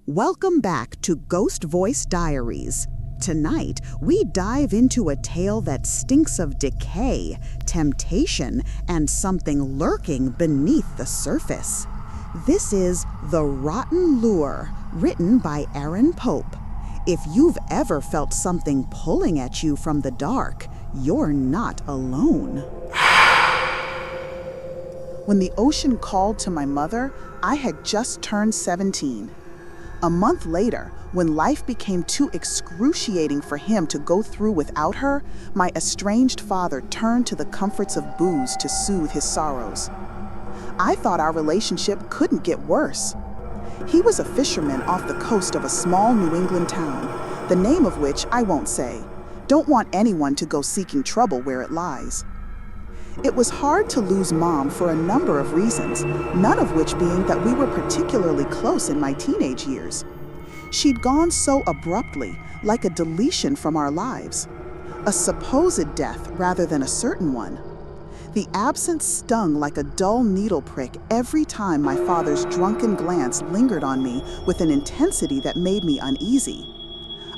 Welcome back to Ghost Voice Diaries. Tonight, we dive into a tale that stinks of decay, temptation, and something lurking beneath the surface. This is The Rotten Lure, written by Erin. If you've ever felt something pulling at you from the dark, you're not alone. When the ocean called to my mother, I had just turned 17. A month later, when life became too excruciating for him to go through without her, my estranged father turned to the comforts of booze to soothe his sorrows. I thought our relationship couldn't get worse. He was a fisherman off the coast of a small New England town, the name of which I won't say. Don't want anyone to go seeking trouble where it lies. It was hard to lose Mom for a number of reasons, none of which being that we were particularly close in my teenage years. She'd gone so abruptly, like a deletion from our lives. A supposed death rather than a certain one. The absence stung like a dull needle prick every time my father's drunken glance lingered on me with an intensity that made me uneasy.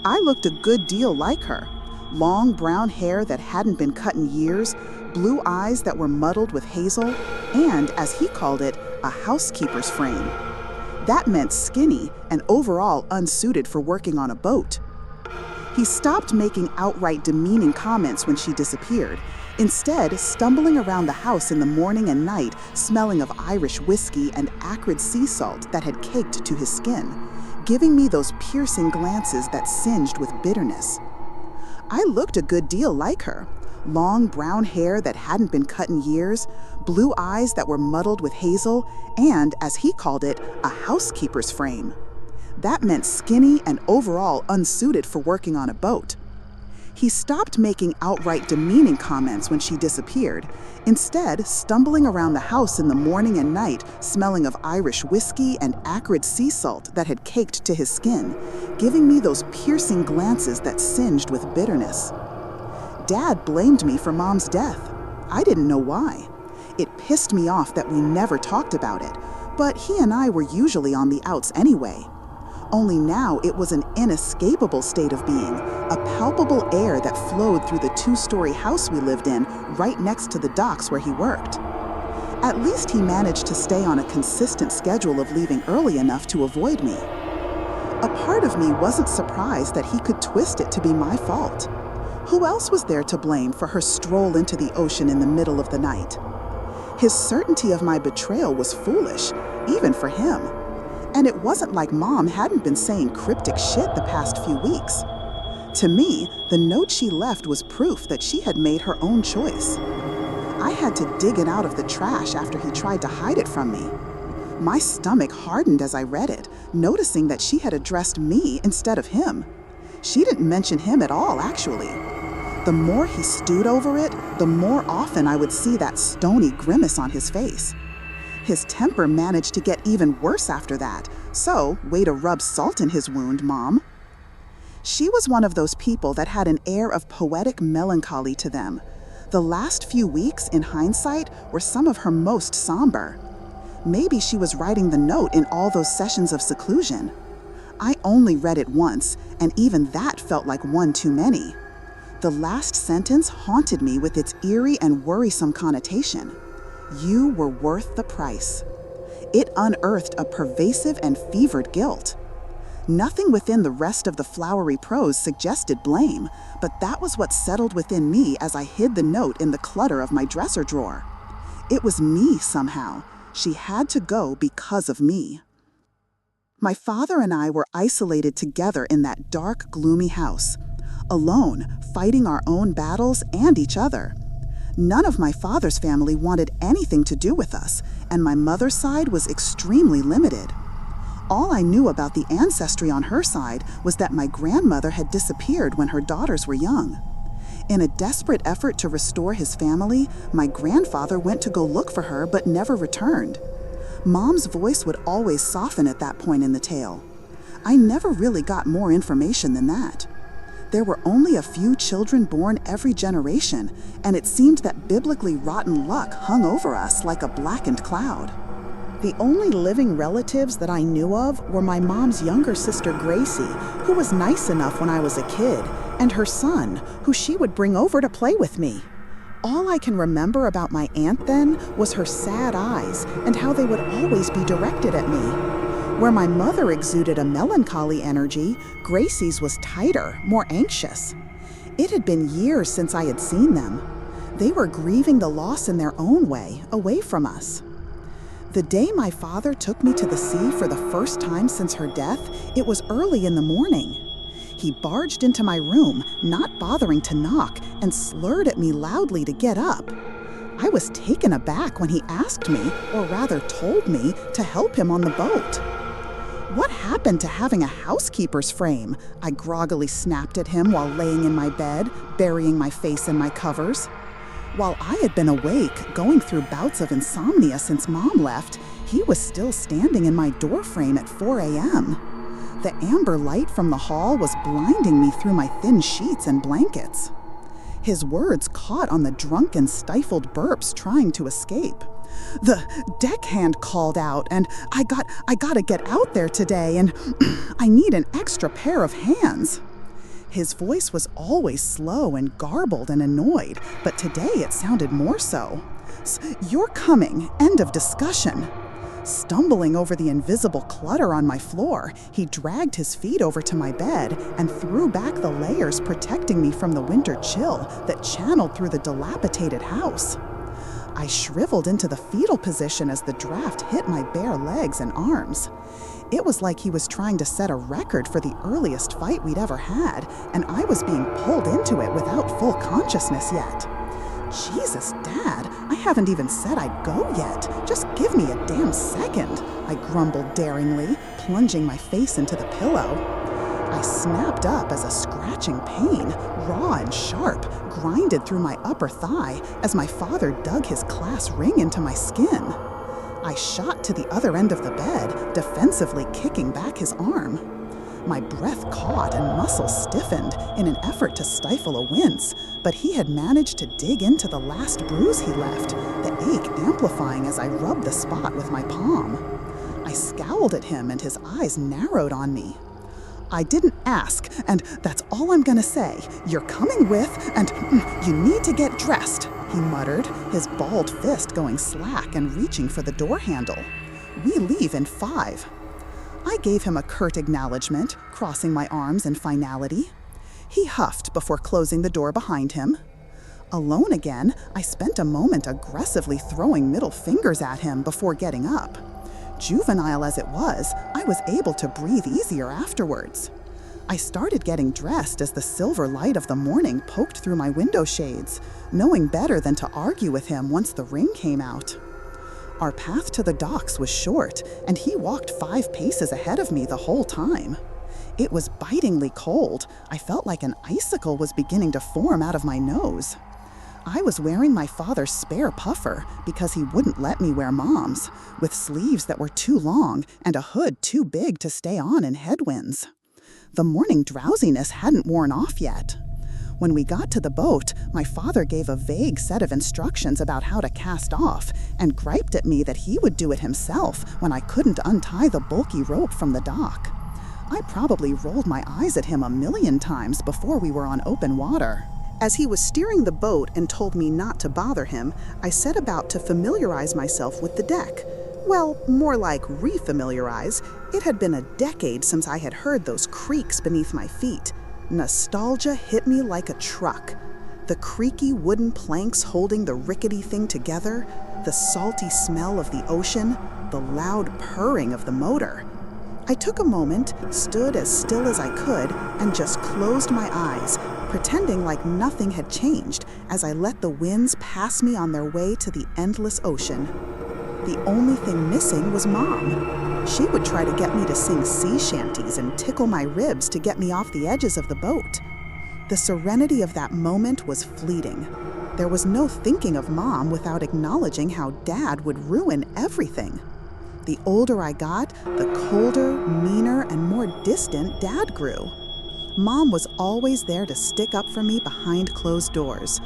I looked a good deal like her. Long brown hair that hadn't been cut in years, blue eyes that were muddled with hazel, and, as he called it, a housekeeper's frame. That meant skinny and overall unsuited for working on a boat. He stopped making outright demeaning comments when she disappeared, instead stumbling around the house in the morning and night, smelling of Irish whiskey and acrid sea salt that had caked to his skin, giving me those piercing glances that singed with bitterness. I looked a good deal like her. Long brown hair that hadn't been cut in years, blue eyes that were muddled with hazel, and, as he called it, a housekeeper's frame. That meant skinny and overall unsuited for working on a boat. He stopped making outright demeaning comments when she disappeared, instead stumbling around the house in the morning and night, smelling of Irish whiskey and acrid sea salt that had caked to his skin, giving me those piercing glances that singed with bitterness. Dad blamed me for Mom's death. I didn't know why. It pissed me off that we never talked about it, but he and I were usually on the outs anyway. Only now it was an inescapable state of being, a palpable air that flowed through the two-story house we lived in right next to the docks where he worked. At least he managed to stay on a consistent schedule of leaving early enough to avoid me. A part of me wasn't surprised that he could twist it to be my fault. Who else was there to blame for her stroll into the ocean in the middle of the night? His certainty of my betrayal was foolish, even for him. And it wasn't like Mom hadn't been saying cryptic shit the past few weeks. To me, the note she left was proof that she had made her own choice. I had to dig it out of the trash after he tried to hide it from me. My stomach hardened as I read it, noticing that she had addressed me instead of him. She didn't mention him at all, actually. The more he stewed over it, the more often I would see that stony grimace on his face. His temper managed to get even worse after that, so way to rub salt in his wound, Mom. She was one of those people that had an air of poetic melancholy to them. The last few weeks, in hindsight, were some of her most somber. Maybe she was writing the note in all those sessions of seclusion. I only read it once, and even that felt like one too many. The last sentence haunted me with its eerie and worrisome connotation. You were worth the price. It unearthed a pervasive and fevered guilt. Nothing within the rest of the flowery prose suggested blame, but that was what settled within me as I hid the note in the clutter of my dresser drawer. It was me somehow. She had to go because of me. My father and I were isolated together in that dark, gloomy house, alone, fighting our own battles and each other. None of my father's family wanted anything to do with us, and my mother's side was extremely limited. All I knew about the ancestry on her side was that my grandmother had disappeared when her daughters were young. In a desperate effort to restore his family, my grandfather went to go look for her but never returned. Mom's voice would always soften at that point in the tale. I never really got more information than that. There were only a few children born every generation, and it seemed that biblically rotten luck hung over us like a blackened cloud. The only living relatives that I knew of were my mom's younger sister Gracie, who was nice enough when I was a kid, and her son, who she would bring over to play with me. All I can remember about my aunt then was her sad eyes and how they would always be directed at me. Where my mother exuded a melancholy energy, Gracie's was tighter, more anxious. It had been years since I had seen them. They were grieving the loss in their own way, away from us. The day my father took me to the sea for the first time since her death, it was early in the morning. He barged into my room, not bothering to knock, and slurred at me loudly to get up. I was taken aback when he asked me, or rather told me, to help him on the boat. "What happened to having a housekeeper's frame?" I groggily snapped at him while laying in my bed, burying my face in my covers. While I had been awake, going through bouts of insomnia since Mom left, he was still standing in my doorframe at 4 a.m. The amber light from the hall was blinding me through my thin sheets and blankets. His words caught on the drunken, stifled burps trying to escape. "The deckhand called out, and I gotta get out there today, and I need an extra pair of hands." His voice was always slow and garbled and annoyed, but today it sounded more so. "You're coming, end of discussion." Stumbling over the invisible clutter on my floor, he dragged his feet over to my bed and threw back the layers protecting me from the winter chill that channeled through the dilapidated house. I shriveled into the fetal position as the draft hit my bare legs and arms. It was like he was trying to set a record for the earliest fight we'd ever had, and I was being pulled into it without full consciousness yet. "Jesus, Dad, I haven't even said I'd go yet. Just give me a damn second," I grumbled daringly, plunging my face into the pillow. I snapped up as a scratching pain, raw and sharp, grinded through my upper thigh as my father dug his class ring into my skin. I shot to the other end of the bed, defensively kicking back his arm. My breath caught and muscles stiffened in an effort to stifle a wince, but he had managed to dig into the last bruise he left, the ache amplifying as I rubbed the spot with my palm. I scowled at him and his eyes narrowed on me. "I didn't ask, and that's all I'm gonna say. You're coming with, and you need to get dressed," he muttered, his balled fist going slack and reaching for the door handle. "We leave in 5. I gave him a curt acknowledgement, crossing my arms in finality. He huffed before closing the door behind him. Alone again, I spent a moment aggressively throwing middle fingers at him before getting up. Juvenile as it was, I was able to breathe easier afterwards. I started getting dressed as the silver light of the morning poked through my window shades, knowing better than to argue with him once the ring came out. Our path to the docks was short, and he walked 5 paces ahead of me the whole time. It was bitingly cold. I felt like an icicle was beginning to form out of my nose. I was wearing my father's spare puffer because he wouldn't let me wear Mom's, with sleeves that were too long and a hood too big to stay on in headwinds. The morning drowsiness hadn't worn off yet. When we got to the boat, my father gave a vague set of instructions about how to cast off and griped at me that he would do it himself when I couldn't untie the bulky rope from the dock. I probably rolled my eyes at him a million times before we were on open water. As he was steering the boat and told me not to bother him, I set about to familiarize myself with the deck. Well, more like refamiliarize. It had been a decade since I had heard those creaks beneath my feet. Nostalgia hit me like a truck. The creaky wooden planks holding the rickety thing together, the salty smell of the ocean, the loud purring of the motor. I took a moment, stood as still as I could, and just closed my eyes, pretending like nothing had changed as I let the winds pass me on their way to the endless ocean. The only thing missing was Mom. She would try to get me to sing sea shanties and tickle my ribs to get me off the edges of the boat. The serenity of that moment was fleeting. There was no thinking of Mom without acknowledging how Dad would ruin everything. The older I got, the colder, meaner, and more distant Dad grew. Mom was always there to stick up for me behind closed doors.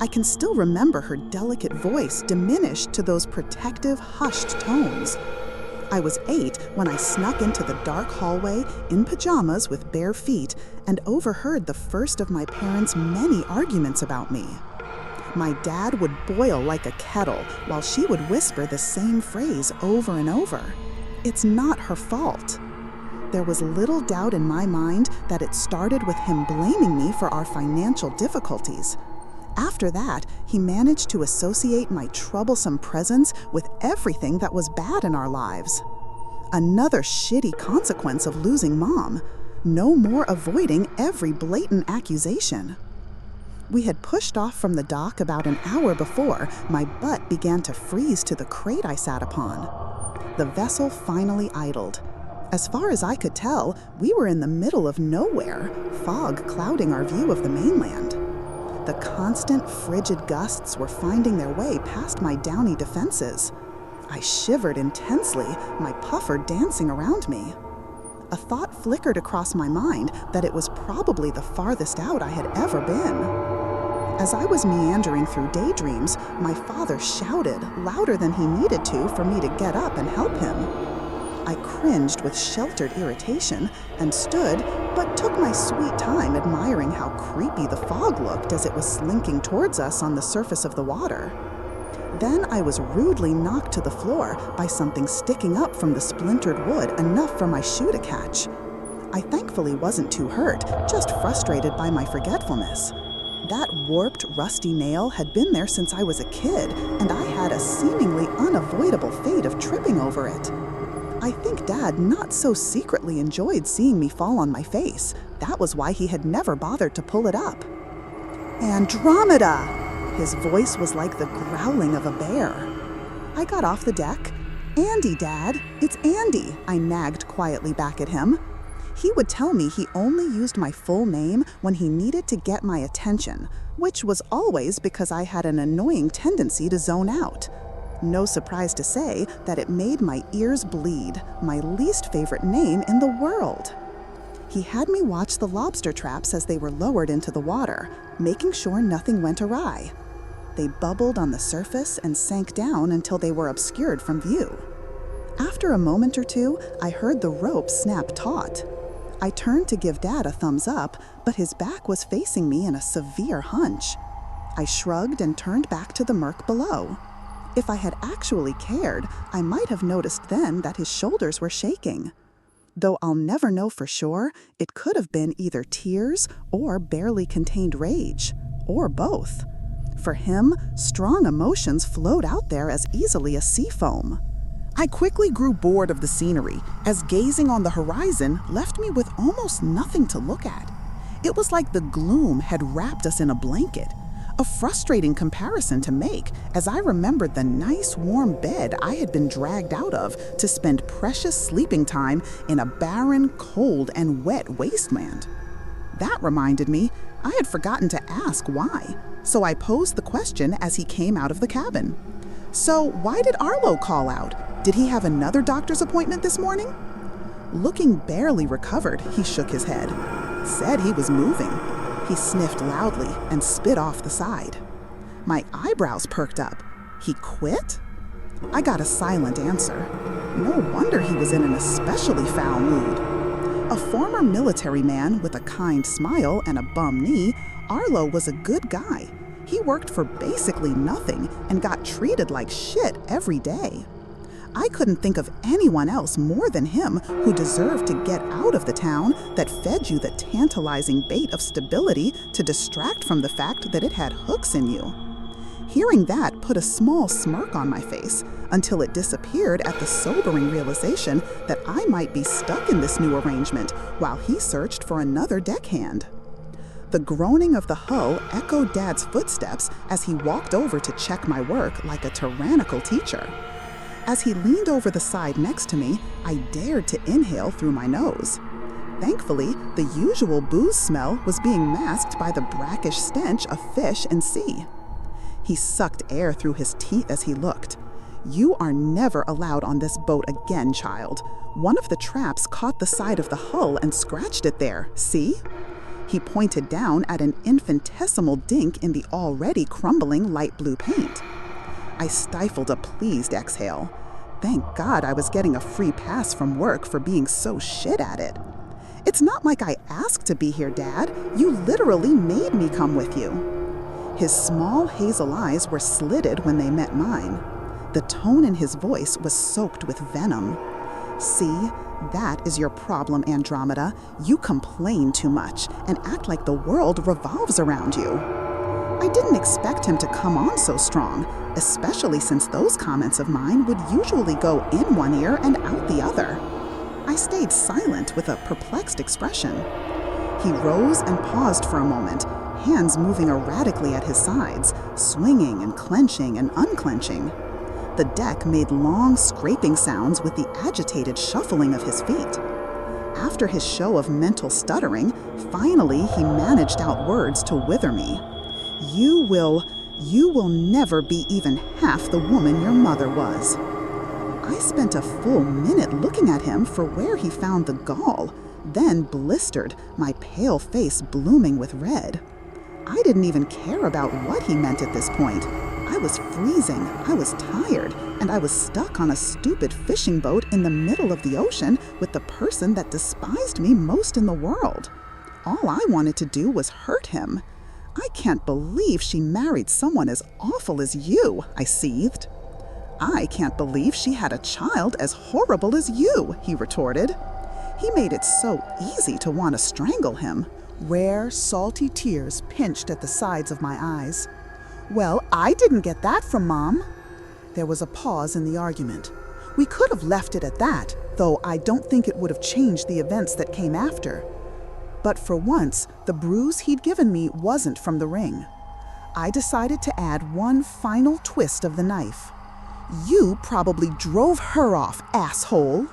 I can still remember her delicate voice diminished to those protective, hushed tones. I was 8 when I snuck into the dark hallway in pajamas with bare feet and overheard the first of my parents' many arguments about me. My dad would boil like a kettle while she would whisper the same phrase over and over. It's not her fault. There was little doubt in my mind that it started with him blaming me for our financial difficulties. After that, he managed to associate my troublesome presence with everything that was bad in our lives. Another shitty consequence of losing Mom. No more avoiding every blatant accusation. We had pushed off from the dock about an hour before my butt began to freeze to the crate I sat upon. The vessel finally idled. As far as I could tell, we were in the middle of nowhere, fog clouding our view of the mainland. The constant, frigid gusts were finding their way past my downy defenses. I shivered intensely, my puffer dancing around me. A thought flickered across my mind that it was probably the farthest out I had ever been. As I was meandering through daydreams, my father shouted, louder than he needed to for me to get up and help him. I cringed with sheltered irritation and stood, but took my sweet time admiring how creepy the fog looked as it was slinking towards us on the surface of the water. Then I was rudely knocked to the floor by something sticking up from the splintered wood enough for my shoe to catch. I thankfully wasn't too hurt, just frustrated by my forgetfulness. That warped, rusty nail had been there since I was a kid, and I had a seemingly unavoidable fate of tripping over it. I think Dad not so secretly enjoyed seeing me fall on my face. That was why he had never bothered to pull it up. Andromeda! His voice was like the growling of a bear. I got off the deck. Andy, Dad, it's Andy, I nagged quietly back at him. He would tell me he only used my full name when he needed to get my attention, which was always because I had an annoying tendency to zone out. No surprise to say that it made my ears bleed, my least favorite name in the world. He had me watch the lobster traps as they were lowered into the water, making sure nothing went awry. They bubbled on the surface and sank down until they were obscured from view. After a moment or two, I heard the rope snap taut. I turned to give Dad a thumbs up, but his back was facing me in a severe hunch. I shrugged and turned back to the murk below. If I had actually cared, I might have noticed then that his shoulders were shaking. Though I'll never know for sure, it could have been either tears or barely contained rage, or both. For him, strong emotions flowed out there as easily as sea foam. I quickly grew bored of the scenery, as gazing on the horizon left me with almost nothing to look at. It was like the gloom had wrapped us in a blanket. A frustrating comparison to make, as I remembered the nice warm bed I had been dragged out of to spend precious sleeping time in a barren, cold, and wet wasteland. That reminded me I had forgotten to ask why, so I posed the question as he came out of the cabin. "So why did Arlo call out? Did he have another doctor's appointment this morning?" Looking barely recovered, he shook his head. "Said he was moving." He sniffed loudly and spit off the side. My eyebrows perked up. He quit? I got a silent answer. No wonder he was in an especially foul mood. A former military man with a kind smile and a bum knee, Arlo was a good guy. He worked for basically nothing and got treated like shit every day. I couldn't think of anyone else more than him who deserved to get out of the town that fed you the tantalizing bait of stability to distract from the fact that it had hooks in you. Hearing that put a small smirk on my face until it disappeared at the sobering realization that I might be stuck in this new arrangement while he searched for another deckhand. The groaning of the hull echoed Dad's footsteps as he walked over to check my work like a tyrannical teacher. As he leaned over the side next to me, I dared to inhale through my nose. Thankfully, the usual booze smell was being masked by the brackish stench of fish and sea. He sucked air through his teeth as he looked. "You are never allowed on this boat again, child. One of the traps caught the side of the hull and scratched it there, see?" He pointed down at an infinitesimal dink in the already crumbling light blue paint. I stifled a pleased exhale. Thank God I was getting a free pass from work for being so shit at it. It's not like I asked to be here, Dad. You literally made me come with you. His small hazel eyes were slitted when they met mine. The tone in his voice was soaked with venom. See, that is your problem, Andromeda. You complain too much and act like the world revolves around you. I didn't expect him to come on so strong, especially since those comments of mine would usually go in one ear and out the other. I stayed silent with a perplexed expression. He rose and paused for a moment, hands moving erratically at his sides, swinging and clenching and unclenching. The deck made long scraping sounds with the agitated shuffling of his feet. After his show of mental stuttering, finally he managed out words to wither me. You will never be even half the woman your mother was. I spent a full minute looking at him for where he found the gall, then blistered, my pale face blooming with red. I didn't even care about what he meant at this point. I was freezing, I was tired, and I was stuck on a stupid fishing boat in the middle of the ocean with the person that despised me most in the world. All I wanted to do was hurt him. I can't believe she married someone as awful as you, I seethed. I can't believe she had a child as horrible as you, he retorted. He made it so easy to want to strangle him. Rare, salty tears pinched at the sides of my eyes. Well, I didn't get that from Mom. There was a pause in the argument. We could have left it at that, though I don't think it would have changed the events that came after. But for once, the bruise he'd given me wasn't from the ring. I decided to add one final twist of the knife. You probably drove her off, asshole.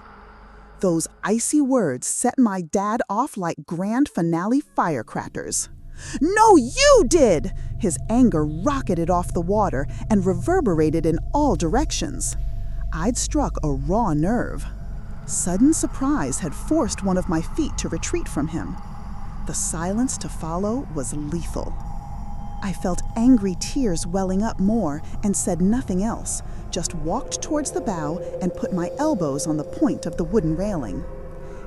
Those icy words set my dad off like grand finale firecrackers. No, you did! His anger rocketed off the water and reverberated in all directions. I'd struck a raw nerve. Sudden surprise had forced one of my feet to retreat from him. The silence to follow was lethal. I felt angry tears welling up more and said nothing else, just walked towards the bow and put my elbows on the point of the wooden railing.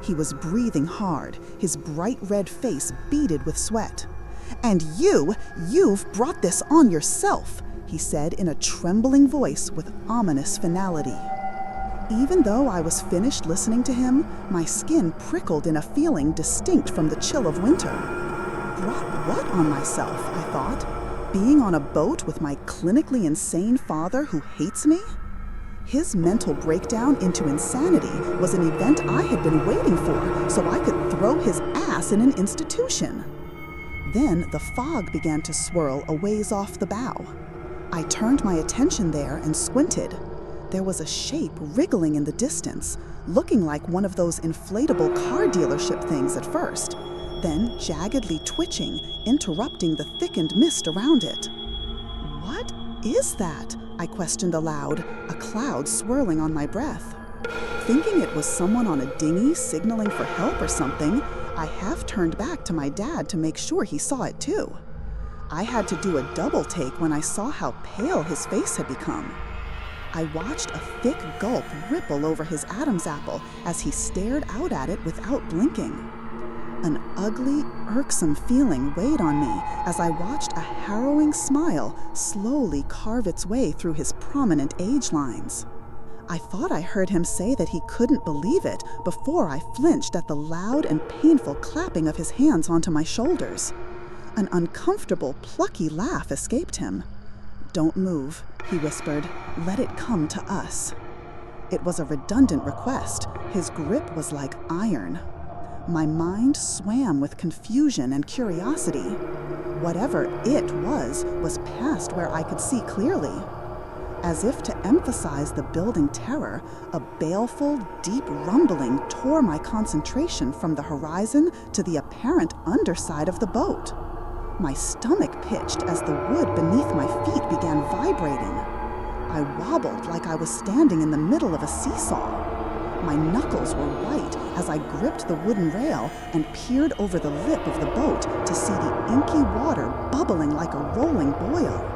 He was breathing hard, his bright red face beaded with sweat. And you've brought this on yourself, he said in a trembling voice with ominous finality. Even though I was finished listening to him, my skin prickled in a feeling distinct from the chill of winter. Brought what on myself, I thought? Being on a boat with my clinically insane father who hates me? His mental breakdown into insanity was an event I had been waiting for so I could throw his ass in an institution. Then the fog began to swirl a ways off the bow. I turned my attention there and squinted. There was a shape wriggling in the distance, looking like one of those inflatable car dealership things at first, then jaggedly twitching, interrupting the thickened mist around it. What is that? I questioned aloud, a cloud swirling on my breath. Thinking it was someone on a dinghy signaling for help or something, I half turned back to my dad to make sure he saw it too. I had to do a double take when I saw how pale his face had become. I watched a thick gulp ripple over his Adam's apple as he stared out at it without blinking. An ugly, irksome feeling weighed on me as I watched a harrowing smile slowly carve its way through his prominent age lines. I thought I heard him say that he couldn't believe it before I flinched at the loud and painful clapping of his hands onto my shoulders. An uncomfortable, plucky laugh escaped him. "Don't move," he whispered. "Let it come to us." It was a redundant request. His grip was like iron. My mind swam with confusion and curiosity. Whatever it was past where I could see clearly. As if to emphasize the building terror, a baleful, deep rumbling tore my concentration from the horizon to the apparent underside of the boat. My stomach pitched as the wood beneath my feet began vibrating. I wobbled like I was standing in the middle of a seesaw. My knuckles were white as I gripped the wooden rail and peered over the lip of the boat to see the inky water bubbling like a rolling boil.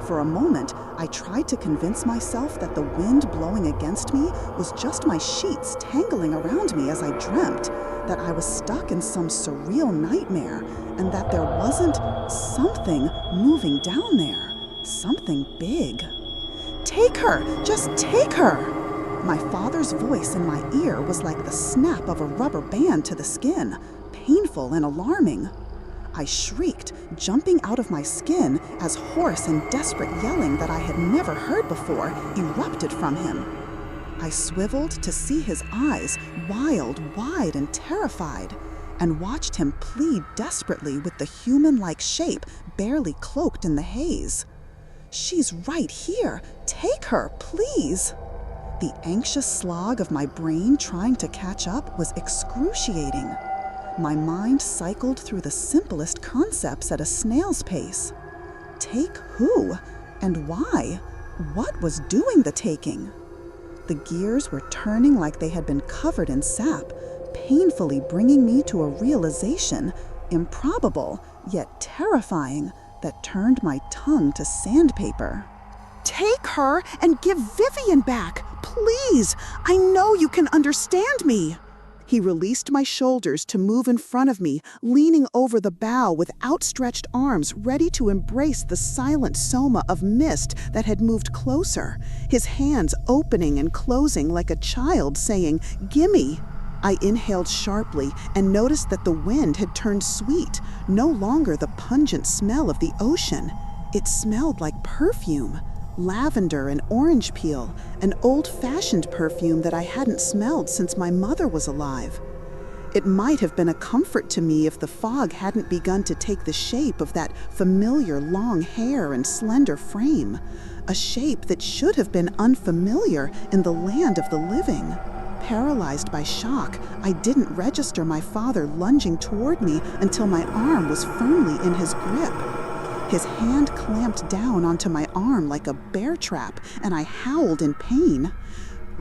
For a moment, I tried to convince myself that the wind blowing against me was just my sheets tangling around me as I dreamt, that I was stuck in some surreal nightmare, and that there wasn't something moving down there, something big. "Take her! Just take her!" My father's voice in my ear was like the snap of a rubber band to the skin, painful and alarming. I shrieked, jumping out of my skin as hoarse and desperate yelling that I had never heard before erupted from him. I swiveled to see his eyes, wild, wide, and terrified, and watched him plead desperately with the human-like shape barely cloaked in the haze. "She's right here! Take her, please!" The anxious slog of my brain trying to catch up was excruciating. My mind cycled through the simplest concepts at a snail's pace. Take who? And why? What was doing the taking? The gears were turning like they had been covered in sap, painfully bringing me to a realization, improbable yet terrifying, that turned my tongue to sandpaper. "Take her and give Vivian back, please! I know you can understand me!" He released my shoulders to move in front of me, leaning over the bow with outstretched arms ready to embrace the silent soma of mist that had moved closer, his hands opening and closing like a child saying, "Gimme!" I inhaled sharply and noticed that the wind had turned sweet, no longer the pungent smell of the ocean. It smelled like perfume. Lavender and orange peel, an old-fashioned perfume that I hadn't smelled since my mother was alive. It might have been a comfort to me if the fog hadn't begun to take the shape of that familiar long hair and slender frame, a shape that should have been unfamiliar in the land of the living. Paralyzed by shock, I didn't register my father lunging toward me until my arm was firmly in his grip. His hand clamped down onto my arm like a bear trap, and I howled in pain.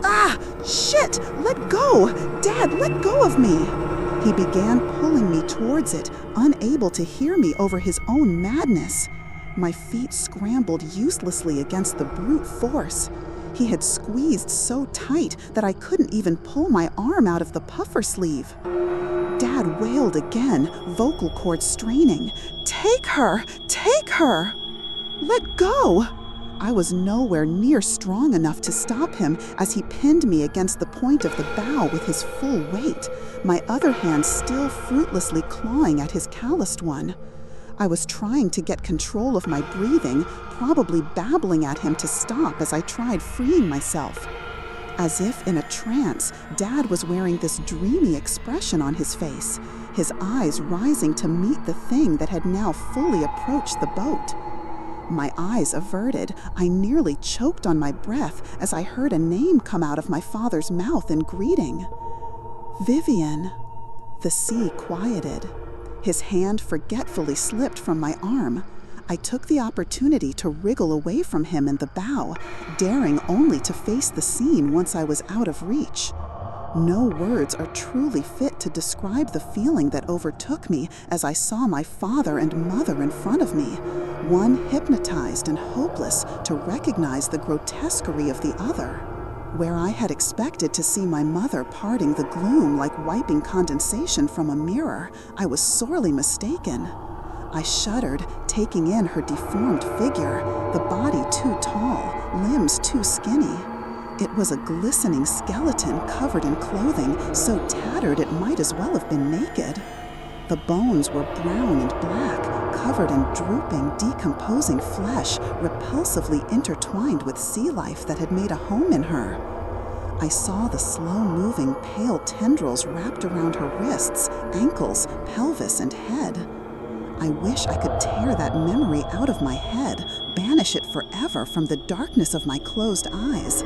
"Ah! Shit! Let go! Dad, let go of me!" He began pulling me towards it, unable to hear me over his own madness. My feet scrambled uselessly against the brute force. He had squeezed so tight that I couldn't even pull my arm out of the puffer sleeve. Dad wailed again, vocal cords straining. "Take her! Take her!" "Let go!" I was nowhere near strong enough to stop him as he pinned me against the point of the bow with his full weight, my other hand still fruitlessly clawing at his calloused one. I was trying to get control of my breathing, probably babbling at him to stop as I tried freeing myself. As if in a trance, Dad was wearing this dreamy expression on his face, his eyes rising to meet the thing that had now fully approached the boat. My eyes averted, I nearly choked on my breath as I heard a name come out of my father's mouth in greeting. "Vivian." The sea quieted. His hand forgetfully slipped from my arm. I took the opportunity to wriggle away from him in the bow, daring only to face the scene once I was out of reach. No words are truly fit to describe the feeling that overtook me as I saw my father and mother in front of me, one hypnotized and hopeless to recognize the grotesquerie of the other. Where I had expected to see my mother parting the gloom like wiping condensation from a mirror, I was sorely mistaken. I shuddered, taking in her deformed figure, the body too tall, limbs too skinny. It was a glistening skeleton covered in clothing so tattered it might as well have been naked. The bones were brown and black, covered in drooping, decomposing flesh, repulsively intertwined with sea life that had made a home in her. I saw the slow-moving, pale tendrils wrapped around her wrists, ankles, pelvis, and head. I wish I could tear that memory out of my head, banish it forever from the darkness of my closed eyes.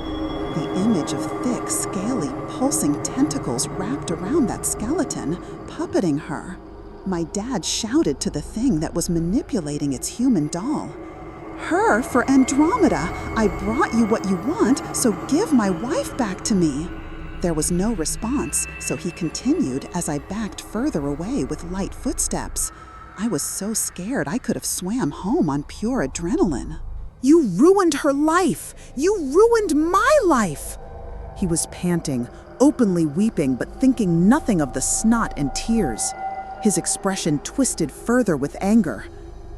The image of thick, scaly, pulsing tentacles wrapped around that skeleton, puppeting her. My dad shouted to the thing that was manipulating its human doll. "Her for Andromeda! I brought you what you want, so give my wife back to me!" There was no response, so he continued as I backed further away with light footsteps. I was so scared I could have swam home on pure adrenaline. "You ruined her life! You ruined my life!" He was panting, openly weeping but thinking nothing of the snot and tears. His expression twisted further with anger.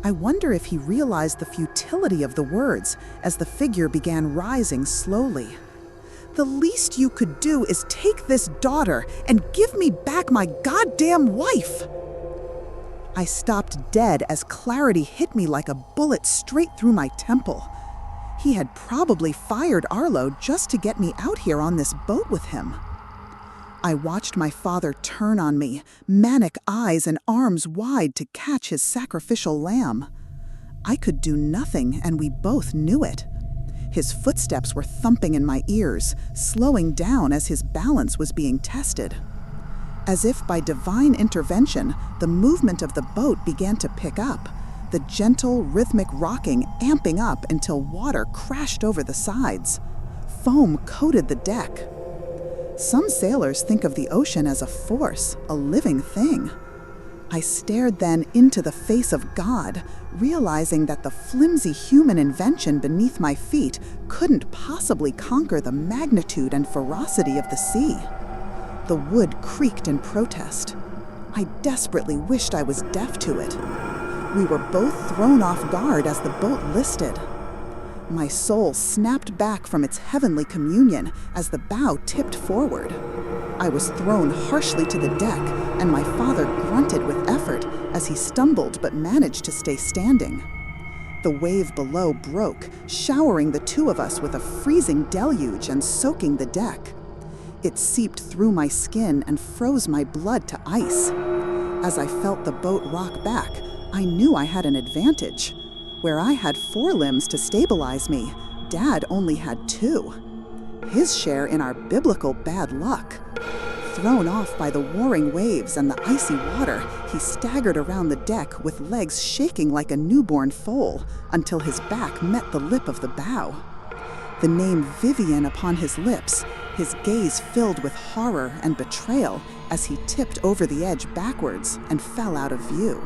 I wonder if he realized the futility of the words as the figure began rising slowly. "The least you could do is take this daughter and give me back my goddamn wife!" I stopped dead as clarity hit me like a bullet straight through my temple. He had probably fired Arlo just to get me out here on this boat with him. I watched my father turn on me, manic eyes and arms wide to catch his sacrificial lamb. I could do nothing, and we both knew it. His footsteps were thumping in my ears, slowing down as his balance was being tested. As if by divine intervention, the movement of the boat began to pick up, the gentle, rhythmic rocking amping up until water crashed over the sides. Foam coated the deck. Some sailors think of the ocean as a force, a living thing. I stared then into the face of God, realizing that the flimsy human invention beneath my feet couldn't possibly conquer the magnitude and ferocity of the sea. The wood creaked in protest. I desperately wished I was deaf to it. We were both thrown off guard as the boat listed. My soul snapped back from its heavenly communion as the bow tipped forward. I was thrown harshly to the deck, and my father grunted with effort as he stumbled but managed to stay standing. The wave below broke, showering the two of us with a freezing deluge and soaking the deck. It seeped through my skin and froze my blood to ice. As I felt the boat rock back, I knew I had an advantage. Where I had 4 limbs to stabilize me, Dad only had 2. His share in our biblical bad luck. Thrown off by the warring waves and the icy water, he staggered around the deck with legs shaking like a newborn foal until his back met the lip of the bow. The name Vivian upon his lips, his gaze filled with horror and betrayal as he tipped over the edge backwards and fell out of view.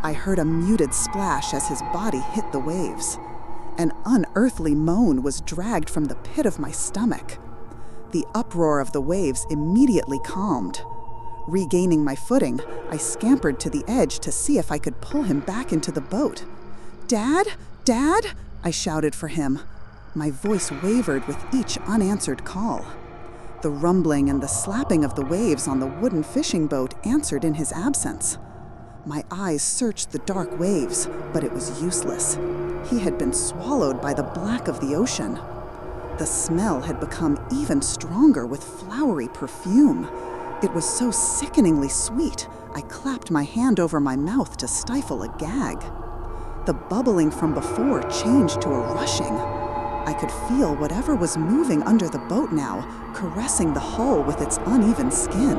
I heard a muted splash as his body hit the waves. An unearthly moan was dragged from the pit of my stomach. The uproar of the waves immediately calmed. Regaining my footing, I scampered to the edge to see if I could pull him back into the boat. "Dad? Dad?" I shouted for him. My voice wavered with each unanswered call. The rumbling and the slapping of the waves on the wooden fishing boat answered in his absence. My eyes searched the dark waves, but it was useless. He had been swallowed by the black of the ocean. The smell had become even stronger with flowery perfume. It was so sickeningly sweet, I clapped my hand over my mouth to stifle a gag. The bubbling from before changed to a rushing. I could feel whatever was moving under the boat now, caressing the hull with its uneven skin.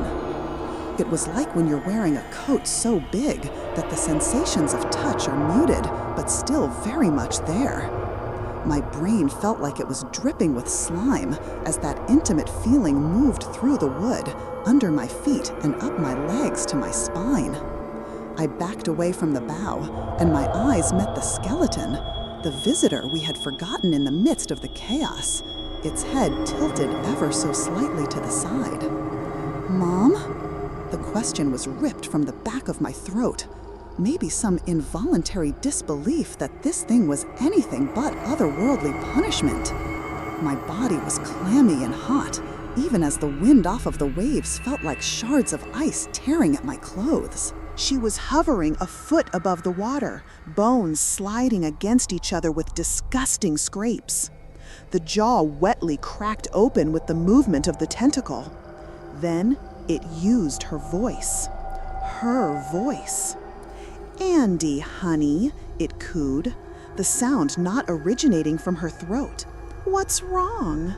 It was like when you're wearing a coat so big that the sensations of touch are muted, but still very much there. My brain felt like it was dripping with slime as that intimate feeling moved through the wood, under my feet and up my legs to my spine. I backed away from the bow, and my eyes met the skeleton, the visitor we had forgotten in the midst of the chaos, its head tilted ever so slightly to the side. "Mom?" The question was ripped from the back of my throat. Maybe some involuntary disbelief that this thing was anything but otherworldly punishment. My body was clammy and hot, even as the wind off of the waves felt like shards of ice tearing at my clothes. She was hovering a foot above the water, bones sliding against each other with disgusting scrapes. The jaw wetly cracked open with the movement of the tentacle. Then it used her voice. Her voice. "Andy, honey," it cooed, the sound not originating from her throat. "What's wrong?"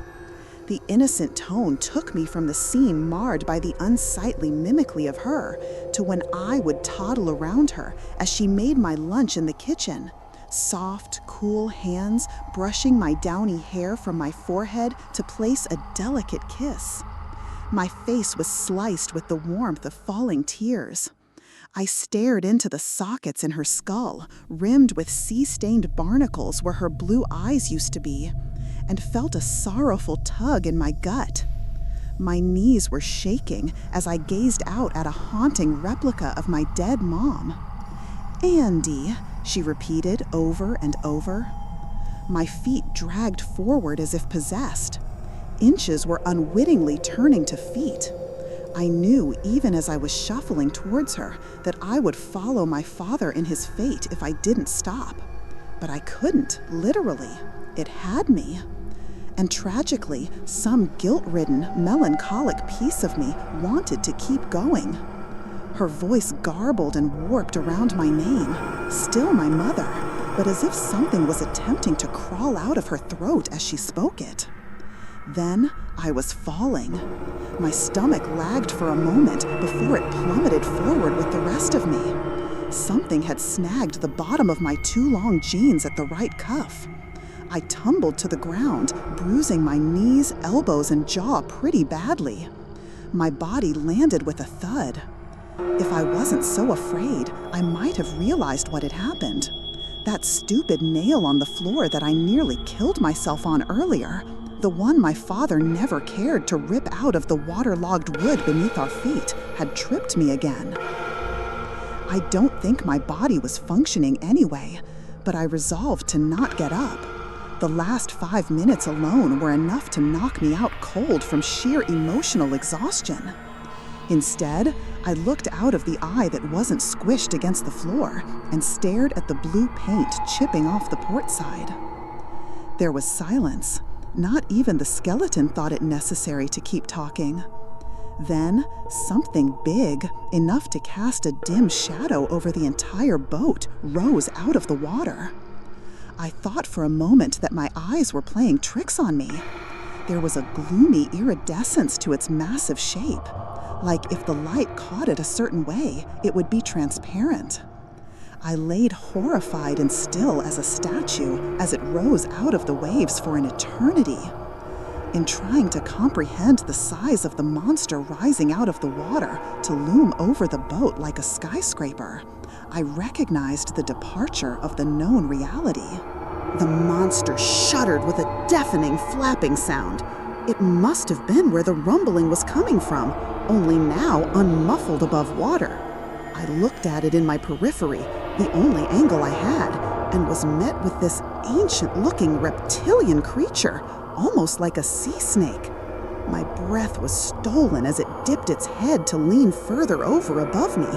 The innocent tone took me from the scene marred by the unsightly mimicry of her to when I would toddle around her as she made my lunch in the kitchen. Soft, cool hands brushing my downy hair from my forehead to place a delicate kiss. My face was sliced with the warmth of falling tears. I stared into the sockets in her skull, rimmed with sea-stained barnacles where her blue eyes used to be, and felt a sorrowful tug in my gut. My knees were shaking as I gazed out at a haunting replica of my dead mom. "Andy," she repeated over and over. My feet dragged forward as if possessed. Inches were unwittingly turning to feet. I knew, even as I was shuffling towards her, that I would follow my father in his fate if I didn't stop. But I couldn't, literally. It had me. And tragically, some guilt-ridden, melancholic piece of me wanted to keep going. Her voice garbled and warped around my name, still my mother, but as if something was attempting to crawl out of her throat as she spoke it. Then I was falling. My stomach lagged for a moment before it plummeted forward with the rest of me. Something had snagged the bottom of my too long jeans at the right cuff. I tumbled to the ground, bruising my knees, elbows, and jaw pretty badly. My body landed with a thud. If I wasn't so afraid, I might have realized what had happened. That stupid nail on the floor that I nearly killed myself on earlier, the one my father never cared to rip out of the waterlogged wood beneath our feet, had tripped me again. I don't think my body was functioning anyway, but I resolved to not get up. The last 5 minutes alone were enough to knock me out cold from sheer emotional exhaustion. Instead, I looked out of the eye that wasn't squished against the floor and stared at the blue paint chipping off the port side. There was silence. Not even the skeleton thought it necessary to keep talking. Then, something big, enough to cast a dim shadow over the entire boat, rose out of the water. I thought for a moment that my eyes were playing tricks on me. There was a gloomy iridescence to its massive shape, like if the light caught it a certain way, it would be transparent. I laid horrified and still as a statue as it rose out of the waves for an eternity. In trying to comprehend the size of the monster rising out of the water to loom over the boat like a skyscraper, I recognized the departure of the known reality. The monster shuddered with a deafening flapping sound. It must have been where the rumbling was coming from, only now unmuffled above water. I looked at it in my periphery, the only angle I had, and was met with this ancient-looking reptilian creature, almost like a sea snake. My breath was stolen as it dipped its head to lean further over above me.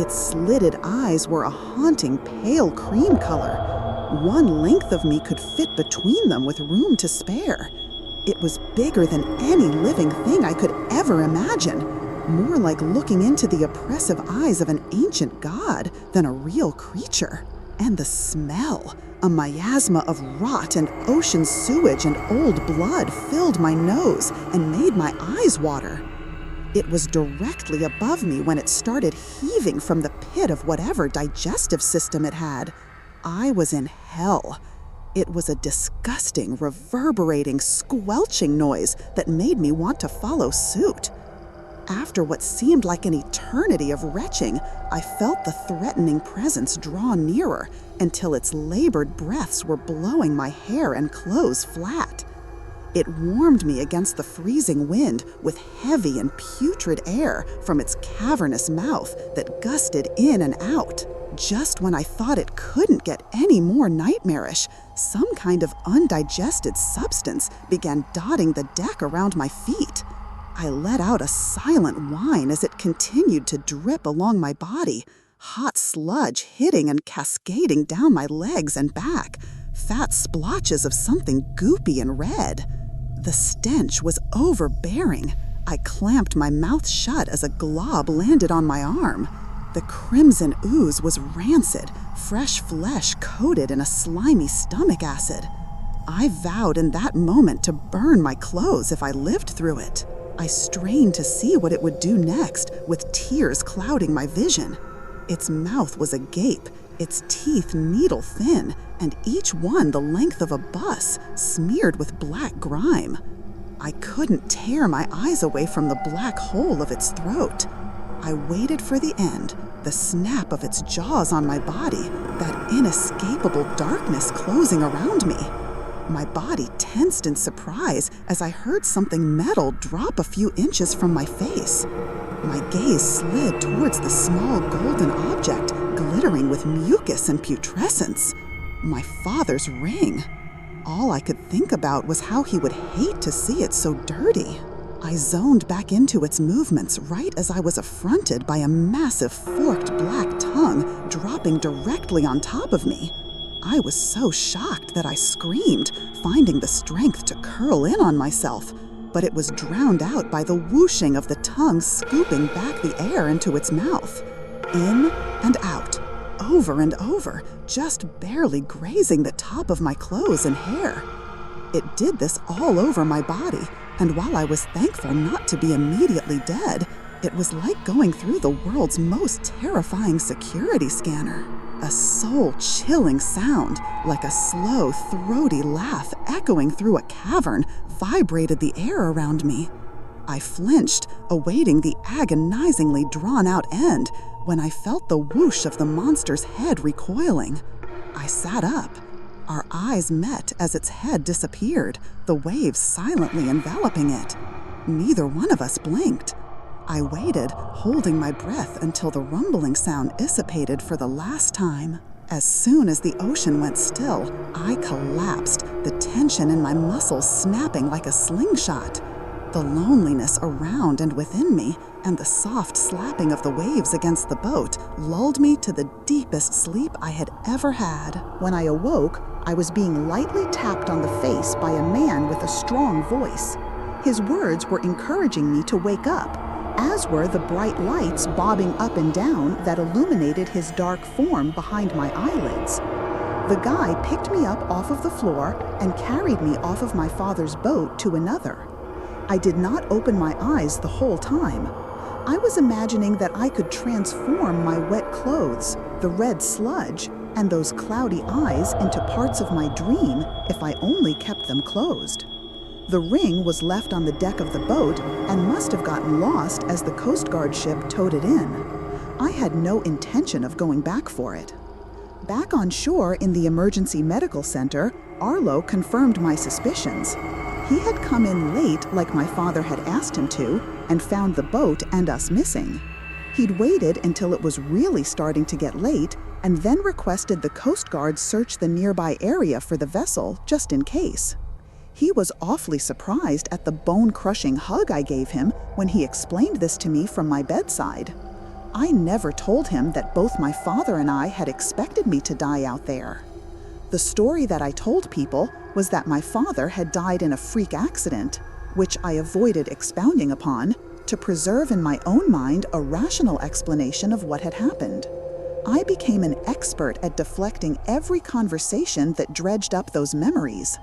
Its slitted eyes were a haunting pale cream color. One length of me could fit between them with room to spare. It was bigger than any living thing I could ever imagine, more like looking into the oppressive eyes of an ancient god than a real creature. And the smell, a miasma of rot and ocean sewage and old blood, filled my nose and made my eyes water. It was directly above me when it started heaving from the pit of whatever digestive system it had. I was in hell. It was a disgusting, reverberating, squelching noise that made me want to follow suit. After what seemed like an eternity of retching, I felt the threatening presence draw nearer until its labored breaths were blowing my hair and clothes flat. It warmed me against the freezing wind with heavy and putrid air from its cavernous mouth that gusted in and out. Just when I thought it couldn't get any more nightmarish, some kind of undigested substance began dotting the deck around my feet. I let out a silent whine as it continued to drip along my body, hot sludge hitting and cascading down my legs and back, fat splotches of something goopy and red. The stench was overbearing. I clamped my mouth shut as a glob landed on my arm. The crimson ooze was rancid, fresh flesh coated in a slimy stomach acid. I vowed in that moment to burn my clothes if I lived through it. I strained to see what it would do next, with tears clouding my vision. Its mouth was agape, its teeth needle-thin, and each one the length of a bus, smeared with black grime. I couldn't tear my eyes away from the black hole of its throat. I waited for the end, the snap of its jaws on my body, that inescapable darkness closing around me. My body tensed in surprise as I heard something metal drop a few inches from my face. My gaze slid towards the small golden object glittering with mucus and putrescence. My father's ring. All I could think about was how he would hate to see it so dirty. I zoned back into its movements right as I was affronted by a massive forked black tongue dropping directly on top of me. I was so shocked that I screamed, finding the strength to curl in on myself, but it was drowned out by the whooshing of the tongue scooping back the air into its mouth. In and out, over and over, just barely grazing the top of my clothes and hair. It did this all over my body, and while I was thankful not to be immediately dead, it was like going through the world's most terrifying security scanner. A soul-chilling sound, like a slow, throaty laugh echoing through a cavern, vibrated the air around me. I flinched, awaiting the agonizingly drawn-out end, when I felt the whoosh of the monster's head recoiling. I sat up. Our eyes met as its head disappeared, the waves silently enveloping it. Neither one of us blinked. I waited, holding my breath until the rumbling sound dissipated for the last time. As soon as the ocean went still, I collapsed, the tension in my muscles snapping like a slingshot. The loneliness around and within me, and the soft slapping of the waves against the boat, lulled me to the deepest sleep I had ever had. When I awoke, I was being lightly tapped on the face by a man with a strong voice. His words were encouraging me to wake up, as were the bright lights bobbing up and down that illuminated his dark form behind my eyelids. The guy picked me up off of the floor and carried me off of my father's boat to another. I did not open my eyes the whole time. I was imagining that I could transform my wet clothes, the red sludge, and those cloudy eyes into parts of my dream if I only kept them closed. The ring was left on the deck of the boat and must have gotten lost as the Coast Guard ship towed it in. I had no intention of going back for it. Back on shore in the emergency medical center, Arlo confirmed my suspicions. He had come in late like my father had asked him to and found the boat and us missing. He'd waited until it was really starting to get late and then requested the Coast Guard search the nearby area for the vessel just in case. He was awfully surprised at the bone-crushing hug I gave him when he explained this to me from my bedside. I never told him that both my father and I had expected me to die out there. The story that I told people was that my father had died in a freak accident, which I avoided expounding upon, to preserve in my own mind a rational explanation of what had happened. I became an expert at deflecting every conversation that dredged up those memories.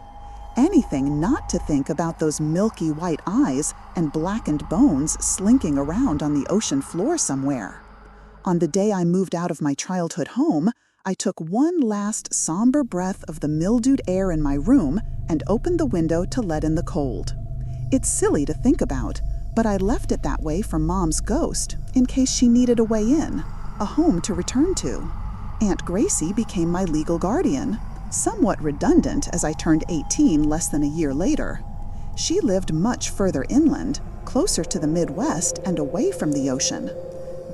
Anything not to think about those milky white eyes and blackened bones slinking around on the ocean floor somewhere. On the day I moved out of my childhood home, I took one last somber breath of the mildewed air in my room and opened the window to let in the cold. It's silly to think about, but I left it that way for Mom's ghost in case she needed a way in, a home to return to. Aunt Gracie became my legal guardian, somewhat redundant as I turned 18 less than a year later. She lived much further inland, closer to the Midwest and away from the ocean.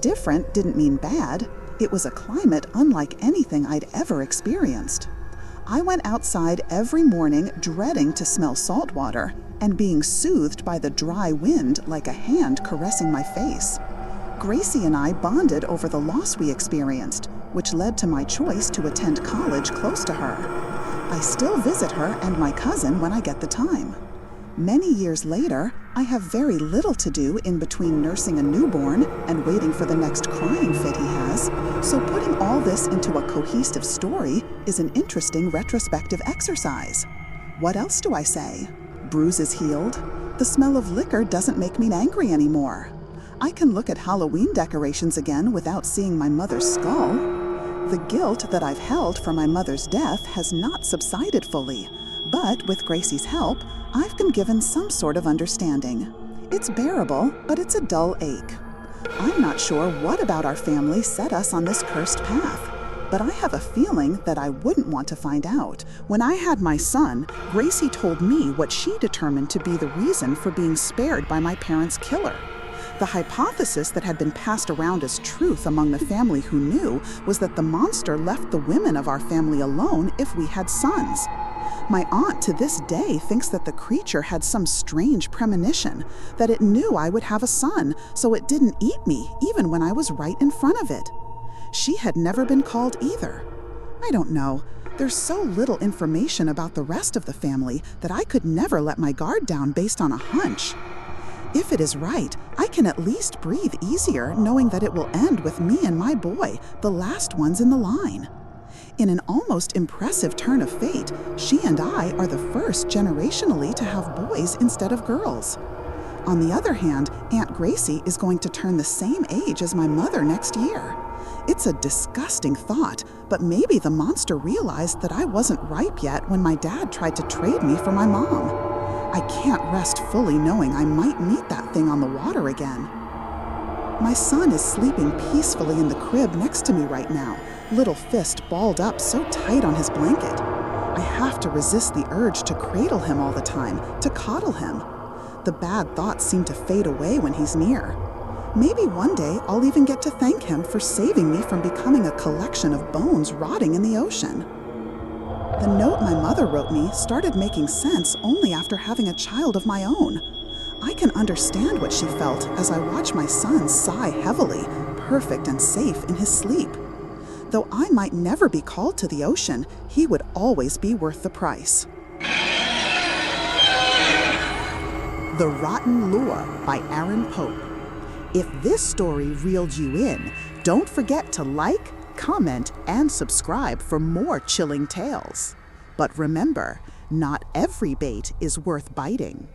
Different didn't mean bad. It was a climate unlike anything I'd ever experienced. I went outside every morning dreading to smell salt water and being soothed by the dry wind like a hand caressing my face. Gracie and I bonded over the loss we experienced, which led to my choice to attend college close to her. I still visit her and my cousin when I get the time. Many years later, I have very little to do in between nursing a newborn and waiting for the next crying fit he has, so putting all this into a cohesive story is an interesting retrospective exercise. What else do I say? Bruises healed. The smell of liquor doesn't make me angry anymore. I can look at Halloween decorations again without seeing my mother's skull. The guilt that I've held for my mother's death has not subsided fully, But with Gracie's help, I've been given some sort of understanding. It's bearable, but it's a dull ache. I'm not sure what about our family set us on this cursed path, but I have a feeling that I wouldn't want to find out. When I had my son, Gracie told me what she determined to be the reason for being spared by my parents' killer. The hypothesis that had been passed around as truth among the family who knew was that the monster left the women of our family alone if we had sons. My aunt to this day thinks that the creature had some strange premonition, that it knew I would have a son, so it didn't eat me even when I was right in front of it. She had never been called either. I don't know. There's so little information about the rest of the family that I could never let my guard down based on a hunch. If it is right, I can at least breathe easier knowing that it will end with me and my boy, the last ones in the line. In an almost impressive turn of fate, she and I are the first generationally to have boys instead of girls. On the other hand, Aunt Gracie is going to turn the same age as my mother next year. It's a disgusting thought, but maybe the monster realized that I wasn't ripe yet when my dad tried to trade me for my mom. I can't rest fully knowing I might meet that thing on the water again. My son is sleeping peacefully in the crib next to me right now, little fist balled up so tight on his blanket. I have to resist the urge to cradle him all the time, to coddle him. The bad thoughts seem to fade away when he's near. Maybe one day I'll even get to thank him for saving me from becoming a collection of bones rotting in the ocean. The note my mother wrote me started making sense only after having a child of my own. I can understand what she felt as I watch my son sigh heavily, perfect and safe in his sleep. Though I might never be called to the ocean, he would always be worth the price. The Rotten Lure by Erin Pope. If this story reeled you in, don't forget to like, comment, and subscribe for more chilling tales. But remember, not every bait is worth biting.